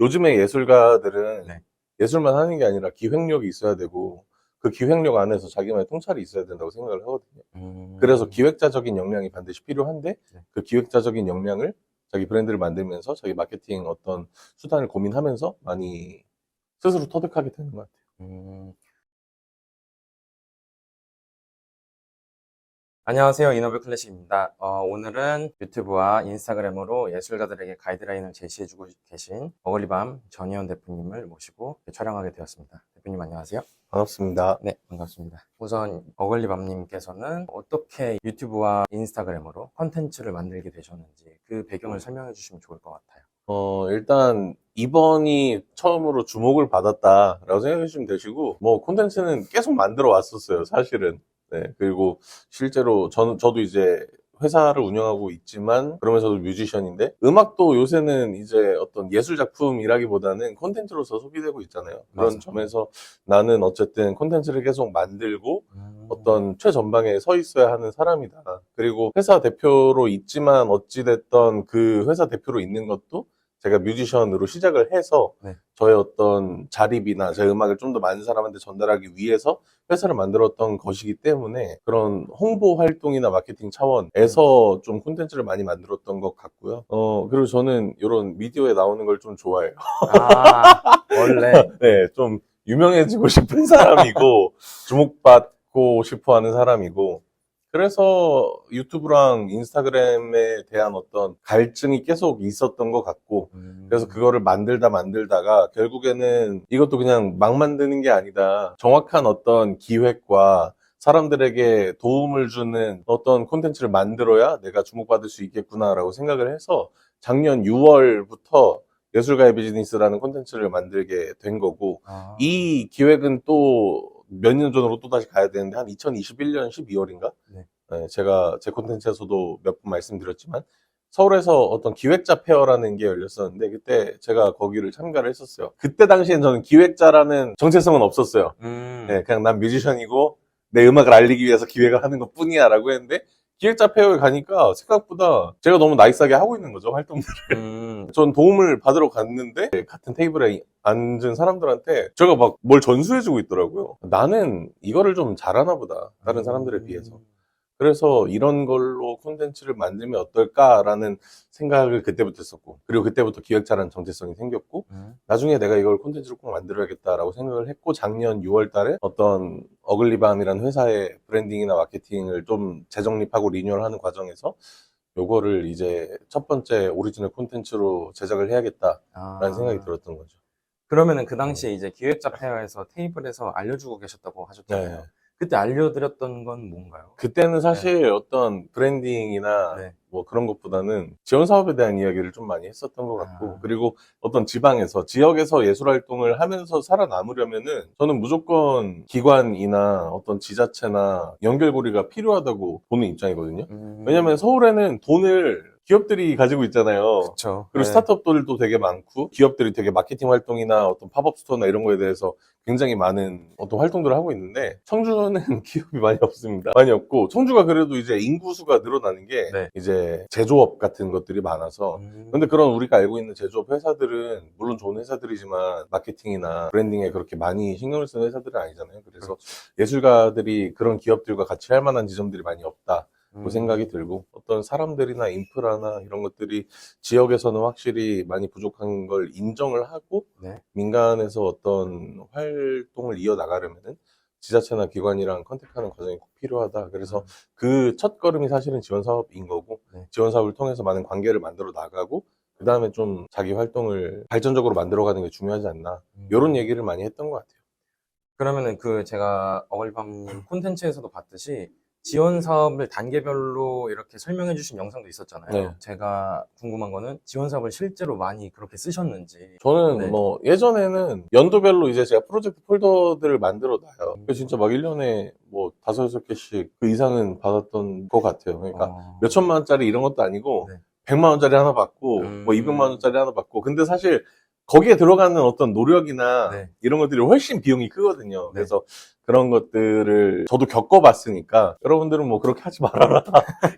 요즘의 예술가들은 네. 예술만 하는 게 아니라 기획력이 있어야 되고 그 기획력 안에서 자기만의 통찰이 있어야 된다고 생각을 하거든요. 그래서 기획자적인 역량이 반드시 필요한데 네. 그 기획자적인 역량을 자기 브랜드를 만들면서 자기 마케팅 어떤 수단을 고민하면서 많이 스스로 터득하게 되는 것 같아요. 음. 안녕하세요. 이노블 클래식입니다. 오늘은 유튜브와 인스타그램으로 예술가들에게 가이드라인을 제시해주고 계신 어글리밤 전희원 대표님을 모시고 촬영하게 되었습니다. 대표님 안녕하세요. 반갑습니다. 네, 반갑습니다. 우선 어글리밤님께서는 어떻게 유튜브와 인스타그램으로 컨텐츠를 만들게 되셨는지 그 배경을 설명해 주시면 좋을 것 같아요. 일단 이번이 처음으로 주목을 받았다라고 생각해 주시면 되시고 뭐 콘텐츠는 계속 만들어 왔었어요, 사실은. 네. 그리고 실제로 저도 이제 회사를 운영하고 있지만 그러면서도 뮤지션인데 음악도 요새는 이제 어떤 예술 작품이라기보다는 콘텐츠로서 소비되고 있잖아요. 그런 맞아요. 점에서 나는 어쨌든 콘텐츠를 계속 만들고 음. 어떤 최전방에 서 있어야 하는 사람이다. 그리고 회사 대표로 있지만 어찌됐던 그 회사 대표로 있는 것도 제가 뮤지션으로 시작을 해서 네. 저의 어떤 자립이나 제 음악을 좀 더 많은 사람한테 전달하기 위해서 회사를 만들었던 것이기 때문에 그런 홍보 활동이나 마케팅 차원에서 좀 콘텐츠를 많이 만들었던 것 같고요. 그리고 저는 이런 미디어에 나오는 걸 좀 좋아해요. 원래. 네, 좀 유명해지고 싶은 사람이고 주목받고 싶어 하는 사람이고 그래서 유튜브랑 인스타그램에 대한 어떤 갈증이 계속 있었던 것 같고 그래서 그거를 만들다가 결국에는 이것도 그냥 막 만드는 게 아니다. 정확한 어떤 기획과 사람들에게 도움을 주는 어떤 콘텐츠를 만들어야 내가 주목받을 수 있겠구나라고 생각을 해서 작년 6월부터 예술가의 비즈니스라는 콘텐츠를 만들게 된 거고 이 기획은 또 몇 년 전으로 또 다시 가야 되는데 한 2021년 12월인가? 네. 제가 제 콘텐츠에서도 몇 번 말씀드렸지만 서울에서 어떤 기획자 페어라는 게 열렸었는데 그때 제가 거기를 참가를 했었어요. 그때 당시엔 저는 기획자라는 정체성은 없었어요. 네, 그냥 난 뮤지션이고 내 음악을 알리기 위해서 기획을 하는 것 뿐이야 라고 했는데 기획자 페어에 가니까 생각보다 제가 너무 나이스하게 하고 있는 거죠, 활동들을. 전 도움을 받으러 갔는데 같은 테이블에 앉은 사람들한테 제가 막 뭘 전수해주고 있더라고요. 나는 이거를 좀 잘하나 보다, 다른 사람들에 비해서. 그래서 이런 걸로 콘텐츠를 만들면 어떨까라는 생각을 그때부터 했었고 그리고 그때부터 기획자라는 정체성이 생겼고 나중에 내가 이걸 콘텐츠로 꼭 만들어야겠다라고 생각을 했고 작년 6월 달에 어떤 어글리밤이라는 회사의 브랜딩이나 마케팅을 좀 재정립하고 리뉴얼하는 과정에서 요거를 이제 첫 번째 오리지널 콘텐츠로 제작을 해야겠다라는 생각이 들었던 거죠. 그러면은 그 당시에 이제 기획자 페어에서 테이블에서 알려주고 계셨다고 하셨잖아요. 네. 그때 알려드렸던 건 뭔가요? 그때는 사실 어떤 브랜딩이나 네. 뭐 그런 것보다는 지원 사업에 대한 이야기를 좀 많이 했었던 것 같고 아. 그리고 어떤 지역에서 예술 활동을 하면서 살아남으려면은 저는 무조건 기관이나 어떤 지자체나 연결고리가 필요하다고 보는 입장이거든요. 왜냐면 서울에는 돈을 기업들이 가지고 있잖아요. 그쵸. 그리고 네. 스타트업들도 되게 많고 기업들이 되게 마케팅 활동이나 어떤 팝업 스토어나 이런 거에 대해서 굉장히 많은 어떤 활동들을 하고 있는데 청주는 기업이 많이 없습니다. 많이 없고 청주가 그래도 이제 인구수가 늘어나는 게 네. 이제 제조업 같은 것들이 많아서 근데 그런 우리가 알고 있는 제조업 회사들은 물론 좋은 회사들이지만 마케팅이나 브랜딩에 그렇게 많이 신경을 쓰는 회사들은 아니잖아요. 그래서 예술가들이 그런 기업들과 같이 할 만한 지점들이 많이 없다. 그 생각이 들고 어떤 사람들이나 인프라나 이런 것들이 지역에서는 확실히 많이 부족한 걸 인정을 하고 네. 민간에서 어떤 활동을 이어나가려면은 지자체나 기관이랑 컨택하는 과정이 꼭 필요하다. 그래서 그 첫 걸음이 사실은 지원 사업인 거고 네. 지원 사업을 통해서 많은 관계를 만들어 나가고 그 다음에 좀 자기 활동을 발전적으로 만들어가는 게 중요하지 않나 이런 얘기를 많이 했던 것 같아요. 그러면은 그 제가 어글밤님 콘텐츠에서도 봤듯이 지원 사업을 단계별로 이렇게 설명해 주신 영상도 있었잖아요. 네. 제가 궁금한 거는 지원 사업을 실제로 많이 그렇게 쓰셨는지. 저는 네. 뭐 예전에는 연도별로 이제 제가 프로젝트 폴더들을 만들어 놔요. 그래서 진짜 막 1년에 뭐 5-6개씩 그 이상은 받았던 것 같아요. 그러니까 몇천만 원짜리 이런 것도 아니고 네. 100만 원짜리 하나 받고 뭐 200만 원짜리 하나 받고 근데 사실 거기에 들어가는 어떤 노력이나 네. 이런 것들이 훨씬 비용이 크거든요. 네. 그래서 그런 것들을 저도 겪어봤으니까 여러분들은 뭐 그렇게 하지 말아라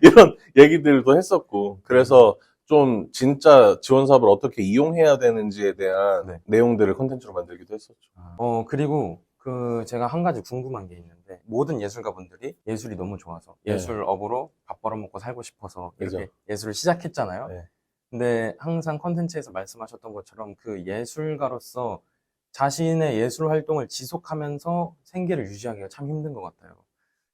이런 얘기들도 했었고 그래서 좀 진짜 지원 사업을 어떻게 이용해야 되는지에 대한 네. 내용들을 콘텐츠로 만들기도 했었죠. 그리고 제가 한 가지 궁금한 게 있는데, 모든 예술가분들이 예술이 너무 좋아서 네. 예술업으로 밥 벌어먹고 살고 싶어서 이렇게 그죠. 예술을 시작했잖아요. 네. 근데 항상 컨텐츠에서 말씀하셨던 것처럼 그 예술가로서 자신의 예술 활동을 지속하면서 생계를 유지하기가 참 힘든 것 같아요.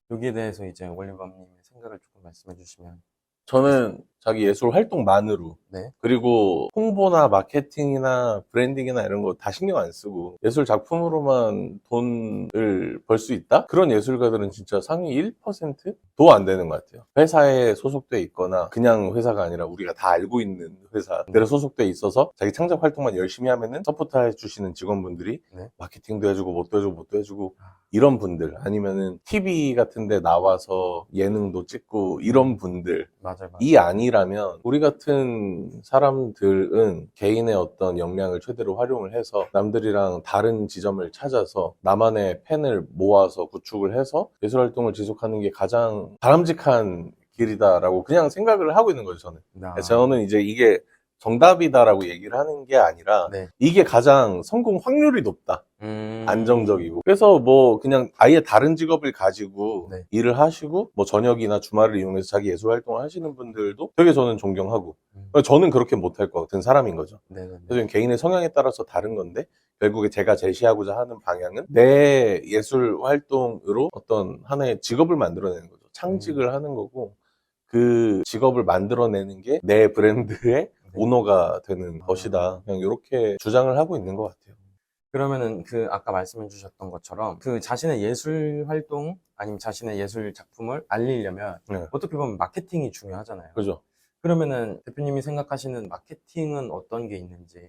여기에 대해서 이제 올리브함님의 생각을 조금 말씀해 주시면. 저는 자기 예술 활동만으로 네. 그리고 홍보나 마케팅이나 브랜딩이나 이런 거 다 신경 안 쓰고 예술 작품으로만 돈을 벌 수 있다? 그런 예술가들은 진짜 상위 1%도 안 되는 것 같아요. 회사에 소속돼 있거나 그냥 회사가 아니라 우리가 다 알고 있는 회사들에 소속돼 있어서 자기 창작 활동만 열심히 하면은 서포트 해주시는 직원분들이 네. 마케팅도 해주고 뭣도 해주고 이런 분들, 아니면은 TV 같은 데 나와서 예능도 찍고 이런 분들, 맞아요. 이 아니라면 우리 같은 사람들은 개인의 어떤 역량을 최대로 활용을 해서 남들이랑 다른 지점을 찾아서 나만의 팬을 모아서 구축을 해서 예술 활동을 지속하는 게 가장 바람직한 길이다라고 그냥 생각을 하고 있는 거죠, 저는. 저는 이제 이게 정답이다라고 얘기를 하는 게 아니라 네. 이게 가장 성공 확률이 높다. 안정적이고. 그래서 뭐 그냥 아예 다른 직업을 가지고 네. 일을 하시고 뭐 저녁이나 주말을 이용해서 자기 예술 활동을 하시는 분들도 되게 저는 존경하고 저는 그렇게 못할 것 같은 사람인 거죠. 네네네. 그래서 개인의 성향에 따라서 다른 건데 결국에 제가 제시하고자 하는 방향은 내 예술 활동으로 어떤 하나의 직업을 만들어내는 거죠. 창직을 하는 거고 그 직업을 만들어내는 게 내 브랜드의 오너가 되는 것이다. 그냥 이렇게 주장을 하고 있는 것 같아요. 그러면은 아까 말씀해 주셨던 것처럼 자신의 예술 활동 아니면 자신의 예술 작품을 알리려면 네. 어떻게 보면 마케팅이 중요하잖아요. 그죠? 그러면은 대표님이 생각하시는 마케팅은 어떤 게 있는지,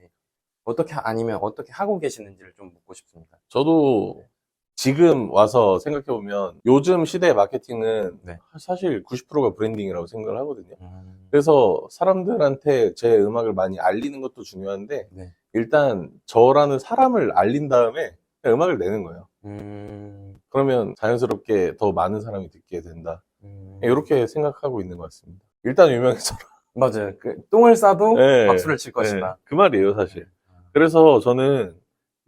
아니면 어떻게 하고 계시는지를 좀 묻고 싶습니다. 저도 지금 와서 생각해보면 요즘 시대의 마케팅은 네. 사실 90%가 브랜딩이라고 생각을 하거든요. 그래서 사람들한테 제 음악을 많이 알리는 것도 중요한데 네. 일단 저라는 사람을 알린 다음에 그냥 음악을 내는 거예요. 그러면 자연스럽게 더 많은 사람이 듣게 된다. 이렇게 생각하고 있는 것 같습니다. 일단 유명해져라. 맞아요. 똥을 싸도 네, 박수를 칠 네, 것이다. 그 말이에요, 사실. 그래서 저는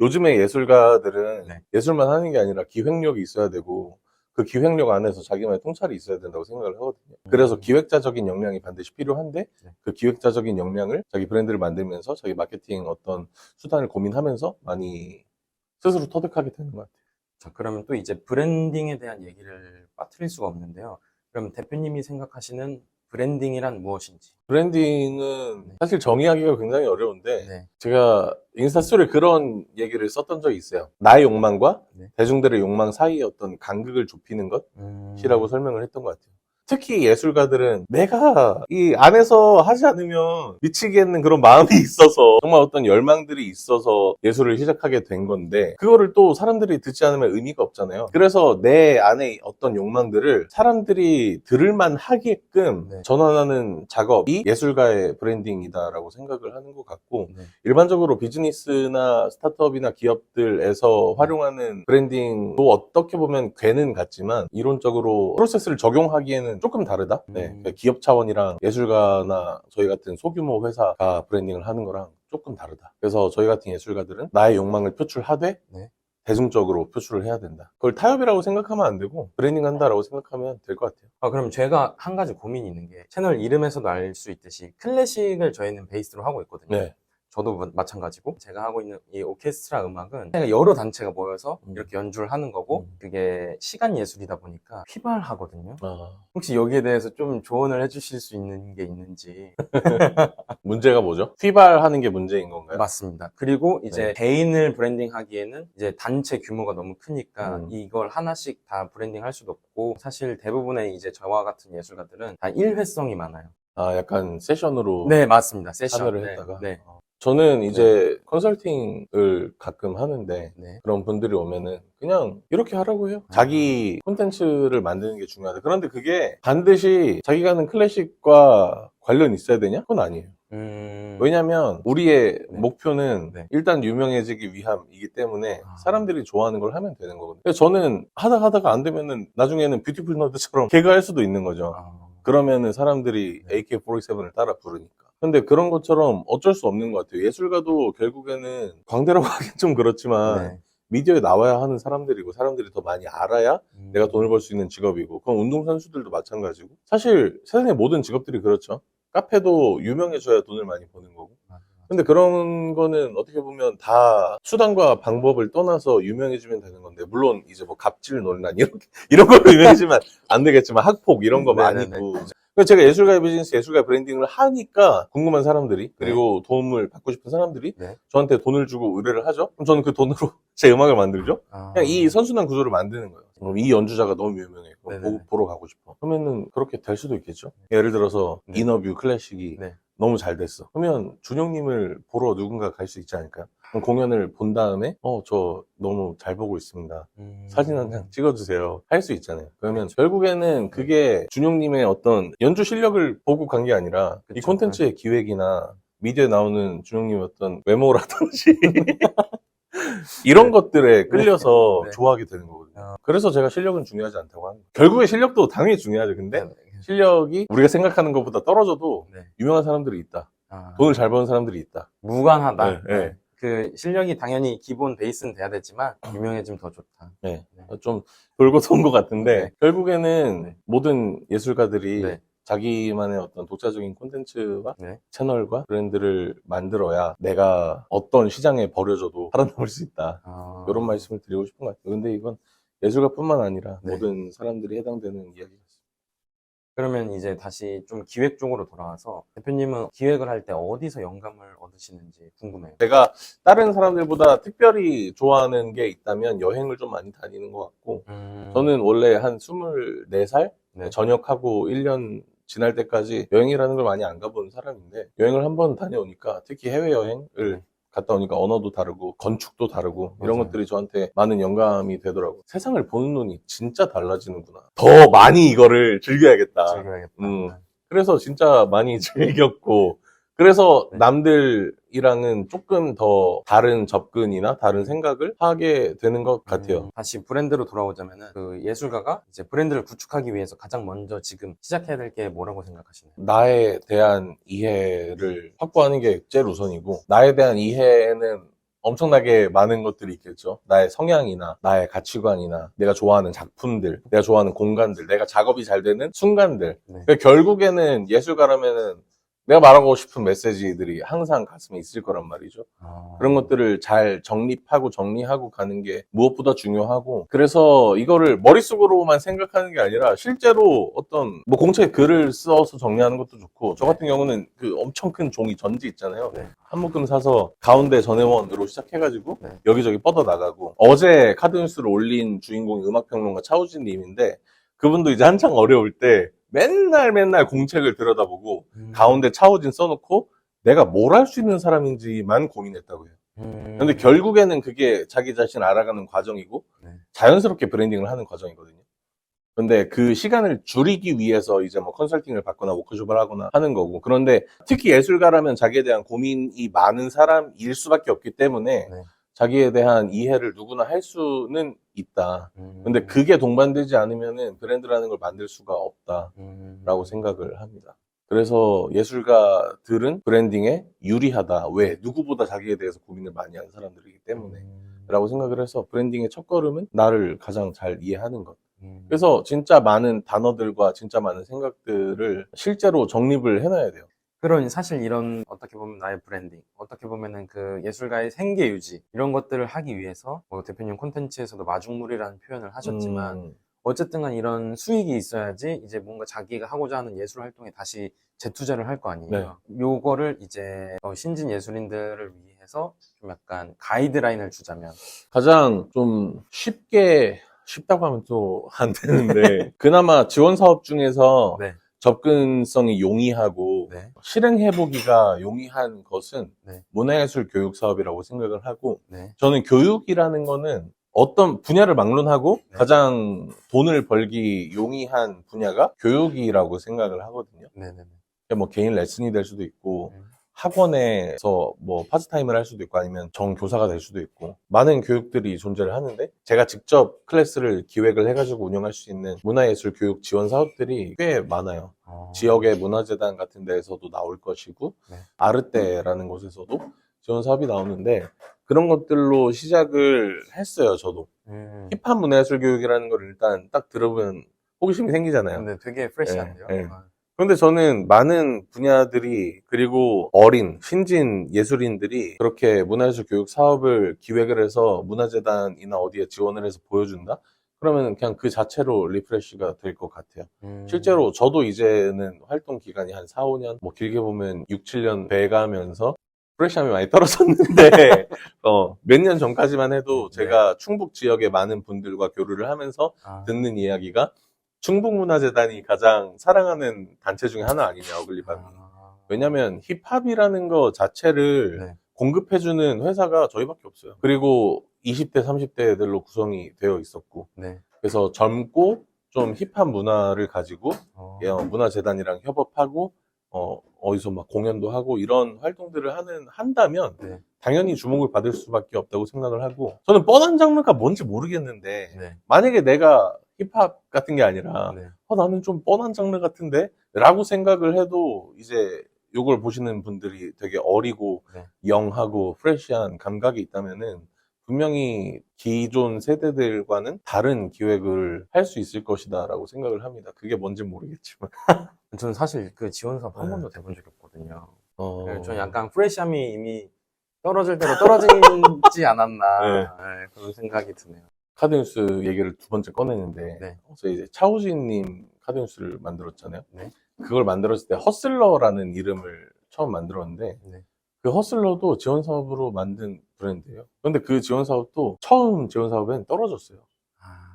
요즘의 예술가들은 네. 예술만 하는 게 아니라 기획력이 있어야 되고 그 기획력 안에서 자기만의 통찰이 있어야 된다고 생각을 하거든요. 그래서 기획자적인 역량이 반드시 필요한데 네. 그 기획자적인 역량을 자기 브랜드를 만들면서 자기 마케팅 어떤 수단을 고민하면서 많이 스스로 터득하게 되는 것 같아요. 자, 그러면 또 이제 브랜딩에 대한 얘기를 빠뜨릴 수가 없는데요. 그럼 대표님이 생각하시는 브랜딩이란 무엇인지. 브랜딩은 네. 사실 정의하기가 굉장히 어려운데 네. 제가 인스타스토리에 그런 얘기를 썼던 적이 있어요. 나의 욕망과 네. 대중들의 욕망 사이의 어떤 간극을 좁히는 것이라고 설명을 했던 것 같아요. 특히 예술가들은 내가 이 안에서 하지 않으면 미치겠는 그런 마음이 있어서 정말 어떤 열망들이 있어서 예술을 시작하게 된 건데 그거를 또 사람들이 듣지 않으면 의미가 없잖아요. 그래서 내 안에 어떤 욕망들을 사람들이 들을만 하게끔 네. 전환하는 작업이 예술가의 브랜딩이다라고 생각을 하는 것 같고 네. 일반적으로 비즈니스나 스타트업이나 기업들에서 활용하는 브랜딩도 어떻게 보면 괴는 같지만 이론적으로 프로세스를 적용하기에는 조금 다르다? 네, 그러니까 기업 차원이랑 예술가나 저희 같은 소규모 회사가 브랜딩을 하는 거랑 조금 다르다. 그래서 저희 같은 예술가들은 나의 욕망을 표출하되 네. 대중적으로 표출을 해야 된다. 그걸 타협이라고 생각하면 안 되고 브랜딩 한다라고 생각하면 될 것 같아요. 그럼 제가 한 가지 고민이 있는 게, 채널 이름에서도 알 수 있듯이 클래식을 저희는 베이스로 하고 있거든요. 네. 저도 마찬가지고 제가 하고 있는 이 오케스트라 음악은 여러 단체가 모여서 이렇게 연주를 하는 거고 그게 시간 예술이다 보니까 휘발하거든요. 혹시 여기에 대해서 좀 조언을 해주실 수 있는 게 있는지. 문제가 뭐죠? 휘발하는 게 문제인 건가요? 맞습니다. 그리고 이제 네. 개인을 브랜딩 하기에는 이제 단체 규모가 너무 크니까 이걸 하나씩 다 브랜딩 할 수도 없고, 사실 대부분의 이제 저와 같은 예술가들은 다 일회성이 많아요. 약간 세션으로 네, 맞습니다. 세션. 참여를 네, 했다가 네. 저는 이제 컨설팅을 가끔 하는데 네. 그런 분들이 오면은 그냥 이렇게 하라고 해요. 자기 콘텐츠를 만드는 게 중요하다. 그런데 그게 반드시 자기가 하는 클래식과 관련 있어야 되냐? 그건 아니에요. 왜냐면 우리의 네. 목표는 네. 일단 유명해지기 위함이기 때문에 사람들이 좋아하는 걸 하면 되는 거거든요. 그래서 저는 하다가 안 되면은 나중에는 뷰티풀 너드처럼 개그할 수도 있는 거죠. 그러면은 사람들이 네. AK47을 따라 부르니까. 근데 그런 것처럼 어쩔 수 없는 것 같아요. 예술가도 결국에는 광대라고 하긴 좀 그렇지만 네. 미디어에 나와야 하는 사람들이고 사람들이 더 많이 알아야 내가 돈을 벌 수 있는 직업이고 그럼 운동선수들도 마찬가지고 사실 세상의 모든 직업들이 그렇죠. 카페도 유명해져야 돈을 많이 버는 거고 맞아. 근데 그런 거는 어떻게 보면 다 수단과 방법을 떠나서 유명해지면 되는 건데 물론 이제 뭐 갑질 논란 이런 걸로 유명해지면 안 되겠지만 학폭 이런 거 많이 네네네. 있고 그래서 제가 예술가의 비즈니스, 예술가의 브랜딩을 하니까 궁금한 사람들이 그리고 도움을 받고 싶은 사람들이 네. 저한테 돈을 주고 의뢰를 하죠. 그럼 저는 그 돈으로 제 음악을 만들죠. 아. 그냥 이 선순환 구조를 만드는 거예요. 그럼 이 연주자가 너무 유명해. 그럼 네네네. 보러 가고 싶어. 그러면은 그렇게 될 수도 있겠죠. 예를 들어서 네. 인어뷰 클래식이 네. 너무 잘 됐어. 그러면 준영님을 보러 누군가 갈 수 있지 않을까요? 그럼 공연을 본 다음에 저 너무 잘 보고 있습니다. 사진 한 장 찍어주세요. 할 수 있잖아요. 그러면 결국에는 그게 준영님의 어떤 연주 실력을 보고 간 게 아니라 이 그쵸. 콘텐츠의 기획이나 미디어에 나오는 준영님의 어떤 외모라든지 이런 네. 것들에 끌려서 네. 좋아하게 되는 거거든요. 어. 그래서 제가 실력은 중요하지 않다고 하는 거예요. 결국에 실력도 당연히 중요하죠. 근데 네. 실력이 우리가 생각하는 것보다 떨어져도 네. 유명한 사람들이 있다. 아. 돈을 잘 버는 사람들이 있다. 무관하다. 네, 네. 그 실력이 당연히 기본 베이스는 돼야 되지만 유명해지면 더 좋다. 네. 네. 좀 돌고 돈 것 같은데 네. 결국에는 네. 모든 예술가들이 네. 자기만의 어떤 독자적인 콘텐츠와 네. 채널과 브랜드를 만들어야 내가 어떤 시장에 버려져도 살아남을 수 있다. 아. 이런 말씀을 드리고 싶은 것 같아요. 근데 이건 예술가뿐만 아니라 네. 모든 사람들이 해당되는 이야기였어요. 그러면 이제 다시 좀 기획 쪽으로 돌아와서 대표님은 기획을 할 때 어디서 영감을 얻으시는지 궁금해요. 제가 다른 사람들보다 특별히 좋아하는 게 있다면 여행을 좀 많이 다니는 것 같고 저는 원래 한 24살 네. 전역하고 1년 지날 때까지 여행이라는 걸 많이 안 가본 사람인데 여행을 한번 다녀오니까 특히 해외여행을 네. 갔다 오니까 언어도 다르고 건축도 다르고 이런 맞아요. 것들이 저한테 많은 영감이 되더라고요. 세상을 보는 눈이 진짜 달라지는구나. 더 많이 이거를 즐겨야겠다. 즐겨야겠다. 그래서 진짜 많이 즐겼고 그래서 네. 남들이랑은 조금 더 다른 접근이나 다른 생각을 하게 되는 것 같아요. 다시 브랜드로 돌아오자면은 그 예술가가 이제 브랜드를 구축하기 위해서 가장 먼저 지금 시작해야 될 게 뭐라고 생각하시나요? 나에 대한 이해를 확보하는 게 제일 우선이고 나에 대한 이해에는 엄청나게 많은 것들이 있겠죠. 나의 성향이나 나의 가치관이나 내가 좋아하는 작품들, 내가 좋아하는 공간들, 내가 작업이 잘 되는 순간들. 네. 그러니까 결국에는 예술가라면은 내가 말하고 싶은 메시지들이 항상 가슴에 있을 거란 말이죠. 그런 것들을 잘 정립하고 정리하고 가는 게 무엇보다 중요하고 그래서 이거를 머릿속으로만 생각하는 게 아니라 실제로 어떤 뭐 공책에 글을 써서 정리하는 것도 좋고 저 같은 경우는 그 엄청 큰 종이 전지 있잖아요. 네. 한 묶음 사서 가운데 전회원으로 시작해가지고 네. 여기저기 뻗어나가고 어제 카드뉴스를 올린 주인공이 음악평론가 차우진 님인데 그분도 이제 한창 어려울 때 맨날 공책을 들여다보고 가운데 차오진 써놓고 내가 뭘 할 수 있는 사람인지만 고민했다고 해요. 근데 결국에는 그게 자기 자신을 알아가는 과정이고 네. 자연스럽게 브랜딩을 하는 과정이거든요. 근데 그 시간을 줄이기 위해서 이제 뭐 컨설팅을 받거나 워크숍을 하거나 하는 거고 그런데 특히 예술가라면 자기에 대한 고민이 많은 사람일 수밖에 없기 때문에 네. 자기에 대한 이해를 누구나 할 수는 있다. 근데 그게 동반되지 않으면은 브랜드라는 걸 만들 수가 없다라고 생각을 합니다. 그래서 예술가들은 브랜딩에 유리하다. 왜? 누구보다 자기에 대해서 고민을 많이 하는 사람들이기 때문에. 라고 생각을 해서 브랜딩의 첫걸음은 나를 가장 잘 이해하는 것. 그래서 진짜 많은 단어들과 진짜 많은 생각들을 실제로 정립을 해놔야 돼요. 그런 사실 이런 어떻게 보면 나의 브랜딩, 어떻게 보면은 그 예술가의 생계 유지 이런 것들을 하기 위해서 뭐 대표님 콘텐츠에서도 마중물이라는 표현을 하셨지만 어쨌든 간 이런 수익이 있어야지 이제 뭔가 자기가 하고자 하는 예술 활동에 다시 재투자를 할 거 아니에요. 요거를 이제 신진 예술인들을 위해서 좀 약간 가이드라인을 주자면 가장 좀 쉽다고 하면 또 안 되는데 그나마 지원 사업 중에서 네. 접근성이 용이하고 네. 실행해보기가 용이한 것은 네. 문화예술 교육 사업이라고 생각을 하고 네. 저는 교육이라는 거는 어떤 분야를 막론하고 네. 가장 돈을 벌기 용이한 분야가 교육이라고 생각을 하거든요. 네네네. 뭐 개인 레슨이 될 수도 있고 학원에서 뭐 파트타임을 할 수도 있고 아니면 정교사가 될 수도 있고 많은 교육들이 존재를 하는데 제가 직접 클래스를 기획을 해가지고 운영할 수 있는 문화예술 교육 지원 사업들이 꽤 많아요. 지역의 문화재단 같은 데에서도 나올 것이고 네. 아르떼라는 곳에서도 지원 사업이 나오는데 그런 것들로 시작을 했어요. 저도 힙합 문화예술 교육이라는 걸 일단 딱 들어보면 호기심이 생기잖아요. 근데 되게 프레시한데요. 예, 예. 그런데 저는 많은 분야들이 그리고 어린 신진 예술인들이 그렇게 문화예술 교육 사업을 기획을 해서 문화재단이나 어디에 지원을 해서 보여준다? 그러면 그냥 그 자체로 리프레시가 될 것 같아요. 실제로 저도 이제는 활동 기간이 한 4, 5년, 뭐 길게 보면 6, 7년 돼가면서 프레시함이 많이 떨어졌는데 몇 년 전까지만 해도 제가 충북 지역의 많은 분들과 교류를 하면서 듣는 이야기가 충북문화재단이 가장 사랑하는 단체 중에 하나 아니냐, 어글리밤이. 왜냐면 힙합이라는 거 자체를 네. 공급해주는 회사가 저희밖에 없어요. 그리고 20대, 30대들로 구성이 되어 있었고 네. 그래서 젊고 좀 힙합 문화를 가지고 문화재단이랑 협업하고 어디서 막 공연도 하고 이런 활동들을 한다면 네. 당연히 주목을 받을 수밖에 없다고 생각을 하고 저는 뻔한 장르가 뭔지 모르겠는데 네. 만약에 내가 힙합 같은 게 아니라 네. 나는 좀 뻔한 장르 같은데 라고 생각을 해도 이제 요걸 보시는 분들이 되게 어리고 네. 영하고 프레시한 감각이 있다면은 분명히 기존 세대들과는 다른 기획을 할 수 있을 것이다 라고 생각을 합니다. 그게 뭔지 모르겠지만 저는 사실 그 지원 사업 한 네. 번도 돼본 적이 없거든요. 어... 저는 약간 프레시함이 이미 떨어질 대로 떨어지지 않았나 네. 네, 그런 생각이 드네요. 카드뉴스 얘기를 두 번째 꺼내는데 네. 그래서 이제 차우진님 카드뉴스를 만들었잖아요. 네. 그걸 만들었을 때 허슬러라는 이름을 처음 만들었는데 네. 그 허슬러도 지원 사업으로 만든 브랜드예요. 근데 그 지원 사업도 처음 지원 사업엔 떨어졌어요.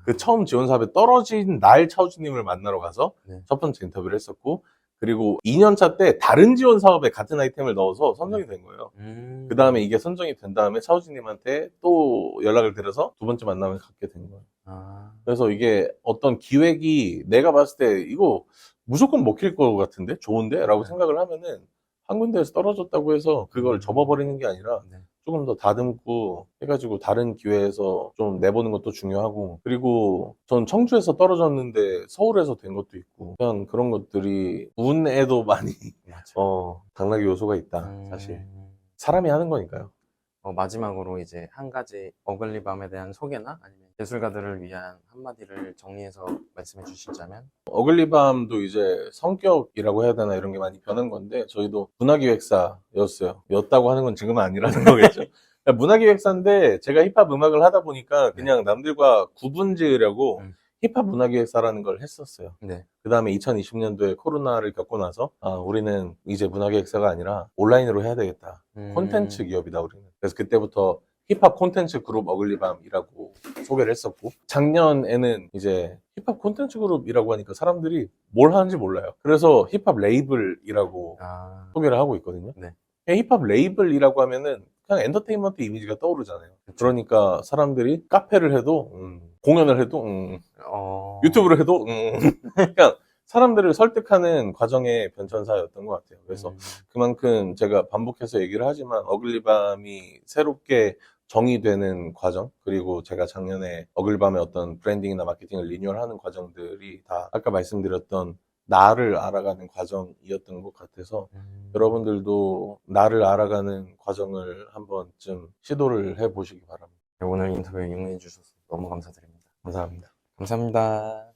그 처음 지원 사업에 떨어진 날 차우진님을 만나러 가서 네. 첫 번째 인터뷰를 했었고 그리고 2년차 때 다른 지원 사업에 같은 아이템을 넣어서 선정이 된 거예요. 그 다음에 이게 선정이 된 다음에 차우진님한테 또 연락을 드려서 두 번째 만남을 갖게 된 거예요. 그래서 이게 어떤 기획이 내가 봤을 때 이거 무조건 먹힐 것 같은데? 좋은데? 라고 네. 생각을 하면은 한 군데에서 떨어졌다고 해서 그걸 접어버리는 게 아니라 네. 조금 더 다듬고 해가지고 다른 기회에서 좀 내보는 것도 중요하고 그리고 전 청주에서 떨어졌는데 서울에서 된 것도 있고 그냥 그런 것들이 운에도 많이 당락의 요소가 있다 사실 사람이 하는 거니까요. 마지막으로 이제 한 가지 어글리밤에 대한 소개나 아니면 예술가들을 위한 한마디를 정리해서 말씀해 주시자면 어글리밤도 이제 성격이라고 해야 되나 이런 게 많이 변한 건데 저희도 문화기획사였어요. 였다고 하는 건 지금은 아니라는 거겠죠. 문화기획사인데 제가 힙합 음악을 하다 보니까 그냥 남들과 구분 지으려고 힙합 문화기획사라는 걸 했었어요. 네. 그 다음에 2020년도에 코로나를 겪고 나서 우리는 이제 문화기획사가 아니라 온라인으로 해야 되겠다. 콘텐츠 기업이다 우리는. 그래서 그때부터 힙합 콘텐츠 그룹 어글리밤이라고 소개를 했었고 작년에는 이제 힙합 콘텐츠 그룹이라고 하니까 사람들이 뭘 하는지 몰라요. 그래서 힙합 레이블이라고 소개를 하고 있거든요. 네. 힙합 레이블이라고 하면은 그냥 엔터테인먼트 이미지가 떠오르잖아요. 그러니까 사람들이 카페를 해도 공연을 해도 유튜브를 해도 그냥 사람들을 설득하는 과정의 변천사였던 것 같아요. 그래서 그만큼 제가 반복해서 얘기를 하지만 어글리밤이 새롭게 정의되는 과정 그리고 제가 작년에 어글밤의 어떤 브랜딩이나 마케팅을 리뉴얼하는 과정들이 다 아까 말씀드렸던 나를 알아가는 과정이었던 것 같아서 여러분들도 나를 알아가는 과정을 한 번쯤 시도를 해보시기 바랍니다. 오늘 인터뷰 응해 주셔서 너무 감사드립니다. 감사합니다. 감사합니다.